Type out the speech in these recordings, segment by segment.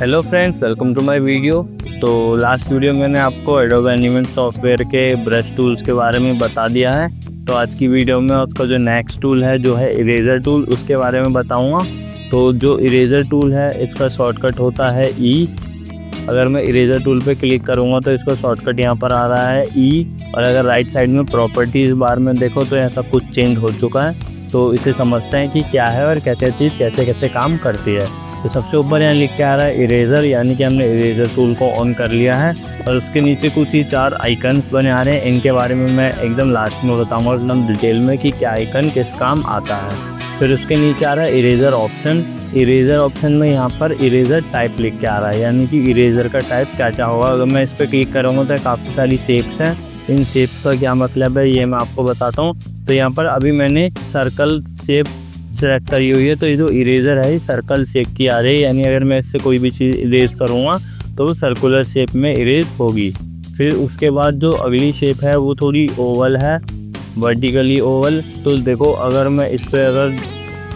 Hello friends, welcome to my video. तो last video मैंने आपको एडोबे एनिमेशन सॉफ्टवेयर के ब्रश टूल्स के बारे में बता दिया है। तो आज की वीडियो में उसका जो नेक्स्ट टूल है जो है इरेजर टूल, उसके बारे में बताऊंगा। तो जो इरेजर टूल है इसका शॉर्टकट होता है ई। अगर मैं इरेजर टूल पे क्लिक करूँगा तो इसका शॉर्टकट यहाँ पर आ रहा है ई। और अगर राइट साइड में प्रॉपर्टीज़ बार में देखो तो यहाँ सब कुछ चेंज हो चुका है। तो इसे समझते हैं कि क्या है और क्या चीज़ कैसे कैसे काम करती है। तो सबसे ऊपर यहाँ लिख के आ रहा है इरेजर, यानी कि हमने इरेजर टूल को ऑन कर लिया है। और उसके नीचे कुछ ही 4 आइकन्स बने आ रहे हैं। इनके बारे में मैं एकदम लास्ट में बताऊंगा एकदम डिटेल में कि क्या आइकन किस काम आता है। फिर उसके नीचे आ रहा है इरेजर ऑप्शन। इरेजर ऑप्शन में यहाँ पर इरेजर टाइप लिख के आ रहा है, यानी कि इरेजर का टाइप क्या होगा। अगर मैं इस पर क्लिक करूँगा तो काफ़ी सारी शेप्स हैं। इन शेप्स का क्या मतलब है ये मैं आपको बताता हूँ। तो यहाँ पर अभी मैंने सर्कल शेप सेलेक्ट करी हुई है, तो ये जो इरेजर है सर्कल शेप की आ रही है, यानी अगर मैं इससे कोई भी चीज़ इरेज करूँगा तो वो सर्कुलर शेप में इरेज होगी। फिर उसके बाद जो अगली शेप है वो थोड़ी ओवल है, वर्टिकली ओवल। तो देखो अगर मैं इस पर अगर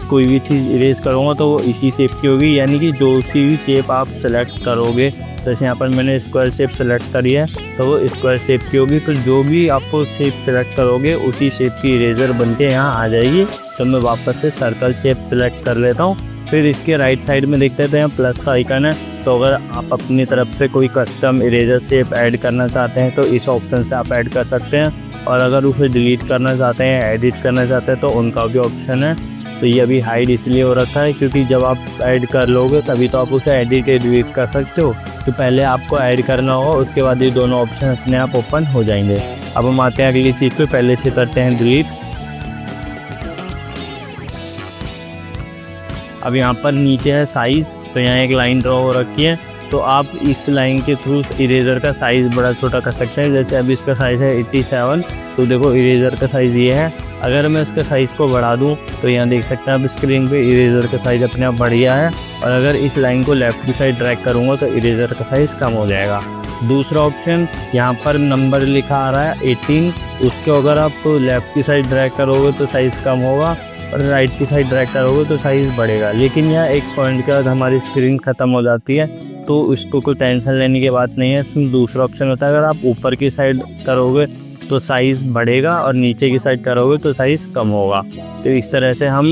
कोई भी चीज़ इरेज करूँगा तो वो इसी शेप की होगी, यानी कि जो सी भी शेप आप सेलेक्ट करोगे, जैसे यहाँ पर मैंने स्क्वायर शेप सेलेक्ट करी है तो वो स्क्वायर शेप की होगी। तो जो भी आपको शेप सेलेक्ट करोगे उसी शेप की इरेजर बन के यहाँ आ जाएगी। तो मैं वापस से सर्कल शेप सेलेक्ट कर लेता हूँ। फिर इसके राइट साइड में देखते हैं यहाँ प्लस का आइकन है। तो अगर आप अपनी तरफ से कोई कस्टम इरेजर शेप ऐड करना चाहते हैं तो इस ऑप्शन से आप ऐड कर सकते हैं। और अगर उसे डिलीट करना चाहते हैं, एडिट करना चाहते हैं तो उनका भी ऑप्शन है। तो ये अभी हाइड इसलिए हो रखा है क्योंकि जब आप ऐड कर लोगे तभी तो आप उसे एडिट या डिलीट कर सकते हो। तो पहले आपको ऐड करना होगा, उसके बाद ये दोनों ऑप्शन अपने आप ओपन हो जाएंगे। अब हम आते हैं अगली चीज़ पे, पहले से करते हैं डिलीट। अब यहाँ पर नीचे है साइज़, तो यहाँ एक लाइन ड्रॉ हो रखी है। तो आप इस लाइन के थ्रू इरेजर का साइज़ बड़ा छोटा कर सकते हैं। जैसे अभी इसका साइज़ है 87, तो देखो इरेजर का साइज़ ये है। अगर मैं इसका साइज़ को बढ़ा दूं तो यहाँ देख सकते हैं आप स्क्रीन पे इरेजर का साइज़ अपने आप बढ़ गया है। और अगर इस लाइन को लेफ़्ट की साइड ड्रैग करूँगा तो इरेजर का साइज़ कम हो जाएगा। दूसरा ऑप्शन यहाँ पर नंबर लिखा आ रहा है 18, उसको अगर आप लेफ़्ट की साइड ड्रैग करोगे तो साइज़ कम होगा और राइट की साइड ड्रैग करोगे तो साइज़ बढ़ेगा। लेकिन यहाँ एक पॉइंट के बाद हमारी स्क्रीन ख़त्म हो जाती है, तो उसको कोई टेंशन लेने की बात नहीं है। इसमें दूसरा ऑप्शन होता है अगर आप ऊपर की साइड करोगे तो साइज़ बढ़ेगा और नीचे की साइड करोगे तो साइज़ कम होगा। तो इस तरह से हम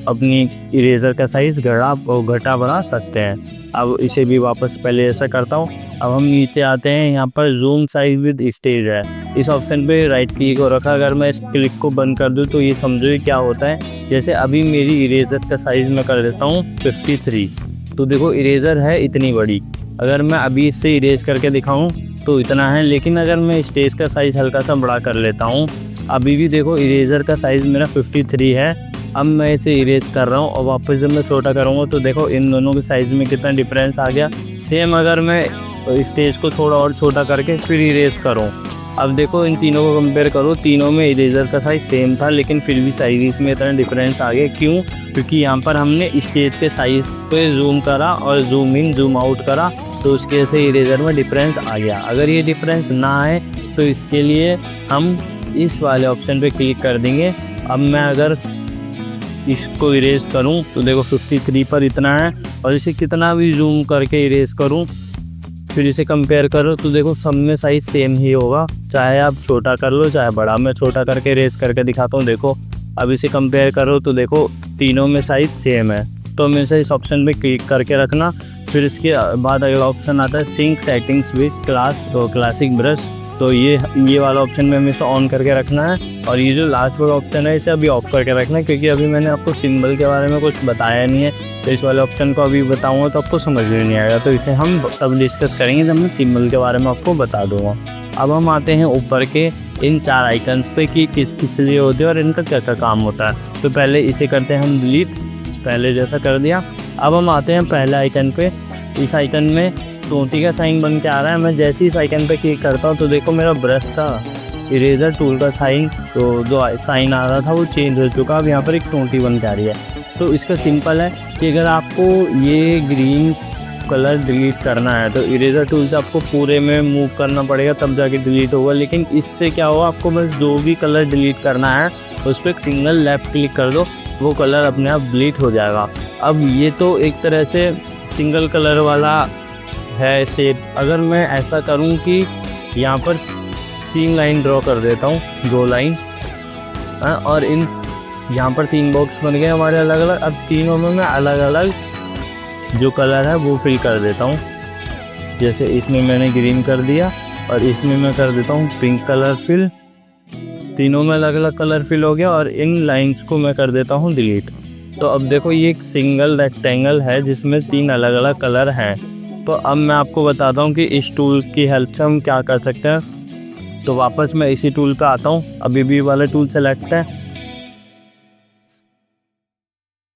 अपनी इरेजर का साइज़ घटा बढ़ा सकते हैं। अब इसे भी वापस पहले ऐसा करता हूँ। अब हम नीचे आते हैं, यहाँ पर जूम साइज विद स्टेज है, इस ऑप्शन पे राइट क्लिक हो रखा। अगर मैं इस क्लिक को बंद कर दूँ तो ये समझो क्या होता है। जैसे अभी मेरी इरेजर का साइज़ मैं कर देता हूँ 53, तो देखो इरेजर है इतनी बड़ी। अगर मैं अभी इससे इरेज करके दिखाऊँ तो इतना है, लेकिन अगर मैं स्टेज का साइज़ हल्का सा बड़ा कर लेता हूँ, अभी भी देखो इरेजर का साइज़ मेरा 53 है। अब मैं इसे इरेज कर रहा हूँ और वापस जब मैं छोटा करूँगा तो देखो इन दोनों के साइज़ में कितना डिफरेंस आ गया। सेम अगर मैं स्टेज को थोड़ा और छोटा करके फिर इरेज करूँ, अब देखो इन तीनों को कंपेयर करो, तीनों में इरेजर का साइज़ सेम था लेकिन फिर भी साइज़ में इतना डिफरेंस आ गया। क्यों? क्योंकि यहाँ पर हमने स्टेज के साइज़ पे जूम करा और जूम इन जूम आउट करा, तो उसके वजह से इरेजर में डिफरेंस आ गया। अगर ये डिफरेंस ना आए तो इसके लिए हम इस वाले ऑप्शन पे क्लिक कर देंगे। अब मैं अगर इसको इरेज करूं तो देखो 53 पर इतना है, और इसे कितना भी जूम करके इरेज करूं फिर इसे कंपेयर करो तो देखो सब में साइज़ सेम ही होगा, चाहे आप छोटा कर लो चाहे बड़ा। मैं छोटा करके इरेज करके दिखाता हूँ। देखो अब इसे कंपेयर करो तो देखो तीनों में साइज़ सेम है। तो हमेशा इस ऑप्शन पे क्लिक करके रखना। फिर इसके बाद अगला ऑप्शन आता है sync settings with classic brush. तो ये वाला ऑप्शन में हमेशा ऑन करके रखना है। और ये जो लास्ट वाला ऑप्शन है इसे अभी ऑफ करके रखना है, क्योंकि अभी मैंने आपको सिंबल के बारे में कुछ बताया नहीं है। तो इस वाले ऑप्शन को अभी बताऊँगा तो आपको समझ में नहीं आएगा, तो इसे हम तब डिस्कस करेंगे जब मैं सिंबल के बारे में आपको बता दूँगा। अब हम आते हैं ऊपर के इन 4 आइकन्स पे कि किस लिए होते हैं और इनका क्या क्या काम होता है। तो पहले इसे करते हैं हम डिलीट, पहले जैसा कर दिया। अब हम आते हैं पहले आइकन पे। इस आइकन में तोती का साइन बन के आ रहा है। मैं जैसे इस आइकन पे क्लिक करता हूँ तो देखो मेरा ब्रश का इरेजर टूल का साइन, तो जो साइन आ रहा था वो चेंज हो चुका। अब यहाँ पर एक तोती बन के आ रही है। तो इसका सिंपल है कि अगर आपको ये ग्रीन कलर डिलीट करना है तो इरेजर टूल से आपको पूरे में मूव करना पड़ेगा तब जाके डिलीट होगा। लेकिन इससे क्या होगा, आपको बस जो भी कलर डिलीट करना है उस पर एक सिंगल लेफ़्ट क्लिक कर दो, वो कलर अपने आप डिलीट हो जाएगा। अब ये तो एक तरह से सिंगल कलर वाला है शेप, अगर मैं ऐसा करूं कि यहाँ पर 3 लाइन ड्रॉ कर देता हूँ, जो लाइन और इन यहाँ पर 3 बॉक्स बन गए हमारे अलग अलग। अब तीनों में मैं अलग अलग जो कलर है वो फिल कर देता हूँ। जैसे इसमें मैंने ग्रीन कर दिया और इसमें मैं कर देता हूँ पिंक कलर फिल। तीनों में अलग अलग कलर फिल हो गया और इन लाइंस को मैं कर देता हूँ डिलीट। तो अब देखो ये एक सिंगल रेक्टेंगल है जिसमें 3 अलग अलग कलर हैं। तो अब मैं आपको बताता हूँ कि इस टूल की हेल्प से हम क्या कर सकते हैं। तो वापस मैं इसी टूल पे आता हूँ, अभी भी वाला टूल सेलेक्ट है।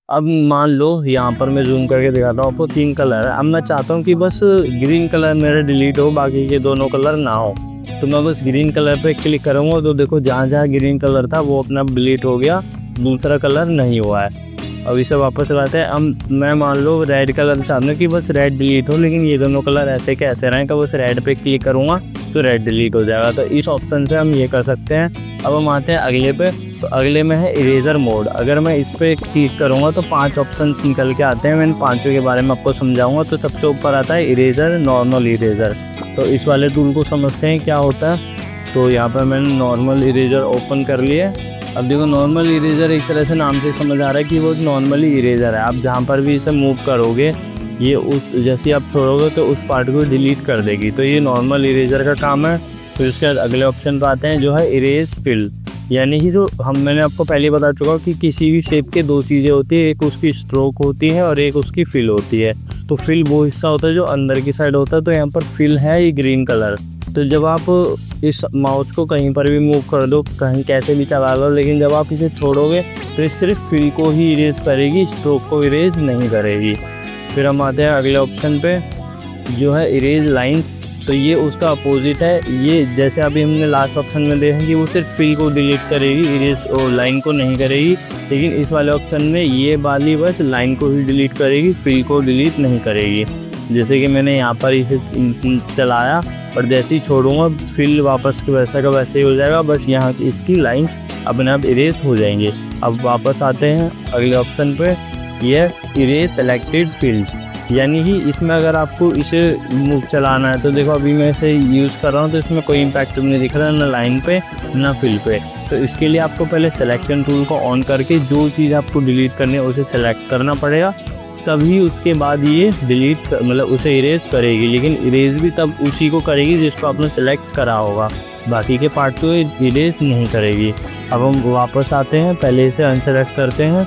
अब मान लो यहाँ पर मैं जूम करके दिखाता हूँ आपको 3 कलर है। अब मैं चाहता हूँ कि बस ग्रीन कलर मेरा डिलीट हो, बाकी के दोनों कलर ना हो। तो मैं बस ग्रीन कलर पे क्लिक करूँगा तो देखो जहाँ जहाँ ग्रीन कलर था वो अपना डिलीट हो गया, दूसरा कलर नहीं हुआ है। अब इसे वापस लाते हैं। अब मैं मान लो रेड कलर चाहता हूँ कि बस रेड डिलीट हो, लेकिन ये दोनों कलर ऐसे के ऐसे रहें। कि बस रेड पे क्लिक करूँगा तो रेड डिलीट हो जाएगा। तो इस ऑप्शन से हम ये कर सकते हैं। अब हम आते हैं अगले पे। तो अगले में है इरेजर मोड। अगर मैं इस पर क्लिक करूँगा तो 5 ऑप्शन निकल के आते हैं। मैं इन 5 के बारे में आपको समझाऊँगा। तो सबसे ऊपर आता है इरेजर, नॉर्मल इरेजर। तो इस वाले टूल को समझते हैं क्या होता है। तो यहाँ पर मैंने नॉर्मल इरेजर ओपन कर लिया। अब देखो नॉर्मल इरेजर एक तरह से नाम से समझ आ रहा है कि वो नॉर्मली इरेजर है। आप जहाँ पर भी इसे मूव करोगे ये उस जैसे आप छोड़ोगे तो उस पार्ट को डिलीट कर देगी। तो ये नॉर्मल इरेजर का काम है। तो इसके बाद अगले ऑप्शन पर आते हैं जो है इरेज फिल, यानी कि जो मैंने आपको पहले बता चुका हूँ कि किसी भी शेप के 2 चीज़ें होती है, एक उसकी स्ट्रोक होती है और एक उसकी फिल होती है। तो फिल वो हिस्सा होता है जो अंदर की साइड होता है। तो यहाँ पर फिल है ये ग्रीन कलर। तो जब आप इस माउस को कहीं पर भी मूव कर दो, कहीं कैसे भी चला लो, लेकिन जब आप इसे छोड़ोगे तो ये सिर्फ फिल को ही इरेज करेगी, स्ट्रोक को इरेज नहीं करेगी। फिर हम आते हैं अगले ऑप्शन पे जो है इरेज लाइंस। तो ये उसका अपोजिट है। ये जैसे अभी हमने लास्ट ऑप्शन में देखा कि वो सिर्फ फिल को डिलीट करेगी, इरेज और लाइन को नहीं करेगी। लेकिन इस वाले ऑप्शन में ये वाली बस लाइन को ही डिलीट करेगी, फिल को डिलीट नहीं करेगी। जैसे कि मैंने यहाँ पर इसे चलाया और जैसे ही छोड़ूंगा फिल वापस वैसा का वैसे ही हो जाएगा। बस यहाँ की इसकी लाइंस अपने आप इरेज हो जाएंगे। अब वापस आते हैं अगले ऑप्शन पे, ये इरेज सेलेक्टेड फील्ड्स, यानी कि इसमें अगर आपको इसे चलाना है तो देखो अभी मैं इसे यूज़ कर रहा हूँ तो इसमें कोई इम्पैक्ट नहीं दिख रहा, ना लाइन पे ना फिल पे। तो इसके लिए आपको पहले सिलेक्शन टूल को ऑन करके जो चीज़ आपको डिलीट करनी है उसे सेलेक्ट करना पड़ेगा, तभी उसके बाद ये डिलीट मतलब उसे इरेज करेगी। लेकिन इरेज भी तब उसी को करेगी जिसको आपने सेलेक्ट करा होगा, बाकी के पार्ट को इरेज नहीं करेगी। अब हम वापस आते हैं, पहले इसे अनसेलेक्ट करते हैं,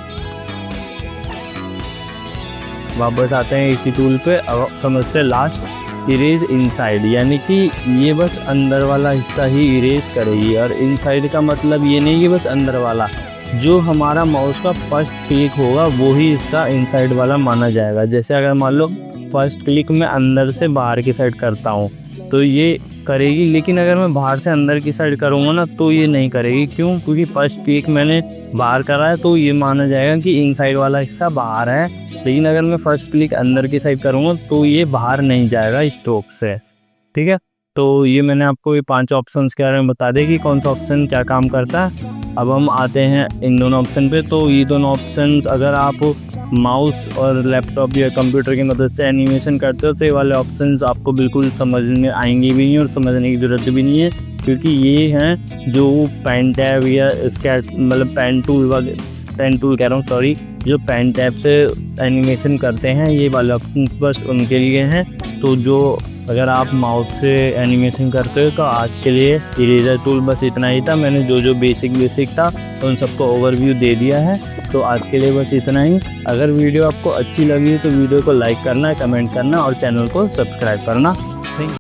वापस आते हैं इसी टूल पे। अब समझते हैं लास्ट इरेज इनसाइड, यानी कि ये बस अंदर वाला हिस्सा ही इरेज करेगी। और इनसाइड का मतलब ये नहीं कि बस अंदर वाला, जो हमारा माउस का फर्स्ट क्लिक होगा वो ही हिस्सा इनसाइड वाला माना जाएगा। जैसे अगर मान लो फर्स्ट क्लिक मैं अंदर से बाहर की साइड करता हूँ तो ये करेगी, लेकिन अगर मैं बाहर से अंदर की साइड करूँगा ना तो ये नहीं करेगी। क्यों? क्योंकि फर्स्ट क्लिक मैंने बाहर करा है तो ये माना जाएगा कि इनसाइड वाला हिस्सा बाहर है। लेकिन अगर मैं फर्स्ट क्लिक अंदर की साइड करूँगा तो ये बाहर नहीं जाएगा स्ट्रोक से। ठीक है, तो ये मैंने आपको ये 5 ऑप्शंस के बारे में बता दें कि कौन सा ऑप्शन क्या काम करता है। अब हम आते हैं इन दोनों ऑप्शन पे। तो ये दोनों ऑप्शंस अगर आप माउस और लैपटॉप या कंप्यूटर की मदद से एनिमेशन करते हो तो ये वाले ऑप्शंस आपको बिल्कुल समझ में आएंगे भी नहीं और समझने की ज़रूरत भी नहीं है, क्योंकि ये हैं जो पेन टैब या स्केच मतलब पेन टूल कह रहा हूँ सॉरी, जो पेन टैब से एनिमेशन करते हैं ये वाले ऑप्शन बस उनके लिए हैं। तो जो अगर आप माउस से एनिमेशन करते हो तो आज के लिए इरेजर टूल बस इतना ही था। मैंने जो जो बेसिक था तो उन सबको ओवरव्यू दे दिया है। तो आज के लिए बस इतना ही। अगर वीडियो आपको अच्छी लगी तो वीडियो को लाइक करना, कमेंट करना और चैनल को सब्सक्राइब करना।